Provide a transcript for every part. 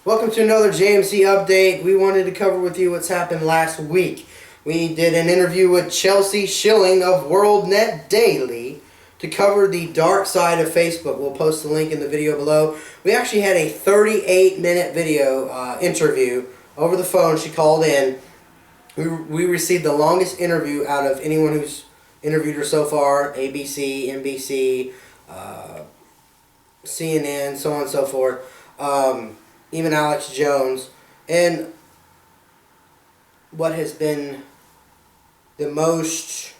Welcome to another JMC update. We wanted to cover with you what's happened last week. We did an interview with Chelsea Schilling of WorldNet Daily to cover the dark side of Facebook. We'll post the link in the video below. We actually had a 38-minute video interview over the phone. She called in. We received the longest interview out of anyone who's interviewed her so far. ABC, NBC, CNN, so on and so forth. Even Alex Jones. And what has been the most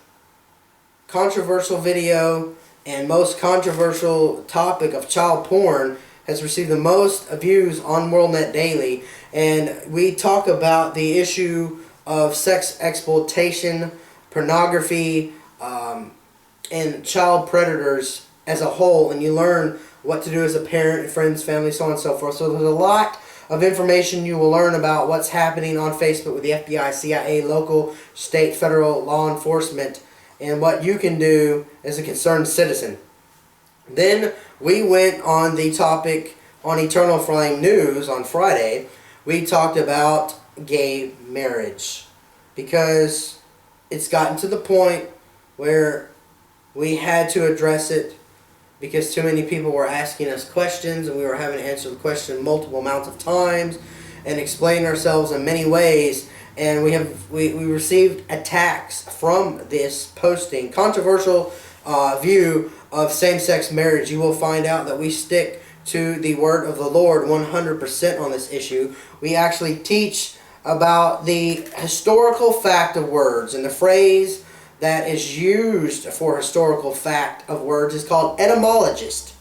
controversial video and most controversial topic of child porn has received the most views on WorldNet Daily. And we talk about the issue of sex exploitation, pornography, and child predators as a whole, and you learn what to do as a parent, friends, family, so on and so forth. So there's a lot of information you will learn about what's happening on Facebook with the FBI, CIA, local, state, federal law enforcement, and what you can do as a concerned citizen. Then we went on the topic on Eternal Flame News on Friday. We talked about gay marriage because it's gotten to the point where we had to address it because too many people were asking us questions and we were having to answer the question multiple amounts of times and explain ourselves in many ways. And we received attacks from this posting. Controversial view of same-sex marriage. You will find out that we stick to the word of the Lord 100% on this issue. We actually teach about the historical fact of words, and the phrase that is used for historical fact of words is called etymologist.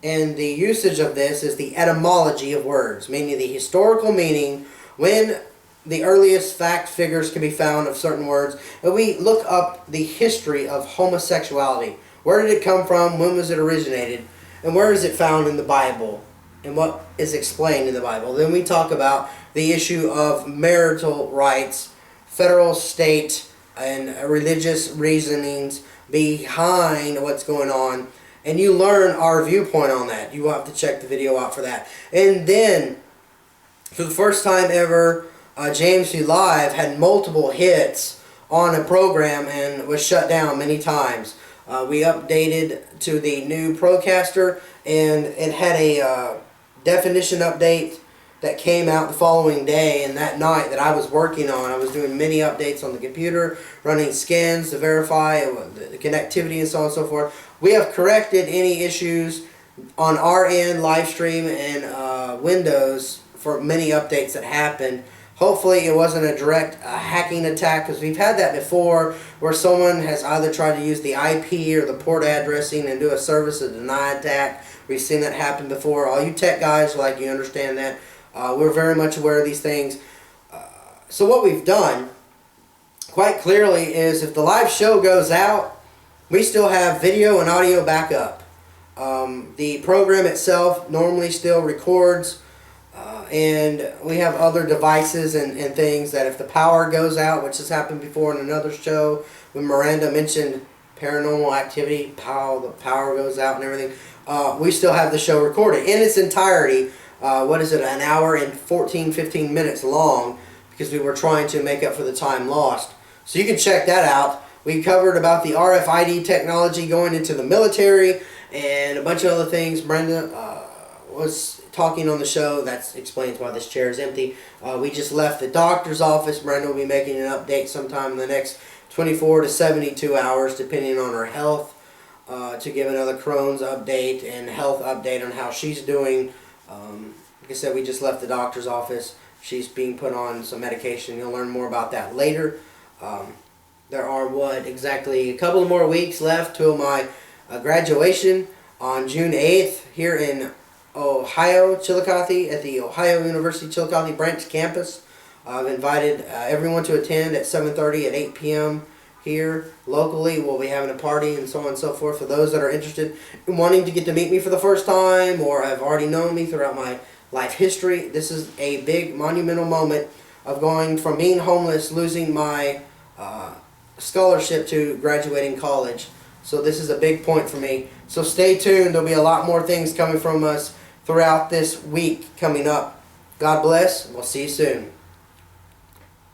And the usage of this is the etymology of words, meaning the historical meaning when the earliest fact figures can be found of certain words. And we look up the history of homosexuality. Where did it come from? When was it originated? And where is it found in the Bible? And what is explained in the Bible? Then we talk about the issue of marital rights, federal, state, and religious reasonings behind what's going on. And you learn our viewpoint on that. You will have to check the video out for that. And then, for the first time ever, JMC Live had multiple hits on a program and was shut down many times. We updated to the new Procaster, and it had a definition update that came out the following day, and that night that I was working on, I was doing many updates on the computer, running scans to verify the connectivity and so on and so forth. We have corrected any issues on our end, live stream, and Windows for many updates that happened. Hopefully it wasn't a direct hacking attack, because we've had that before where someone has either tried to use the IP or the port addressing and do a service a deny attack. We've seen that happen before. All you tech guys, like, you understand that. We're very much aware of these things. So what we've done quite clearly is if the live show goes out, we still have video and audio backup. The program itself normally still records, and we have other devices and things that if the power goes out, which has happened before in another show when Miranda mentioned paranormal activity, the power goes out and everything, we still have the show recorded in its entirety. What is it, an hour and 15 minutes long, because we were trying to make up for the time lost. So you can check that out. We covered about the RFID technology going into the military and a bunch of other things. Brenda was talking on the show. That explains why this chair is empty. We just left the doctor's office. Brenda will be making an update sometime in the next 24 to 72 hours, depending on her health, to give another Crohn's update and health update on how she's doing. Like I said, we just left the doctor's office. She's being put on some medication. You'll learn more about that later. There are, exactly a couple of more weeks left till my graduation on June 8th here in Ohio, Chillicothe, at the Ohio University Chillicothe branch campus. I've invited everyone to attend at 7:30 at 8 p.m. here locally. We'll be having a party and so on and so forth for those that are interested in wanting to get to meet me for the first time or have already known me throughout my life history. This is a big monumental moment of going from being homeless, losing my scholarship, to graduating college. So this is a big point for me. So stay tuned. There'll be a lot more things coming from us throughout this week coming up. God bless, and we'll see you soon.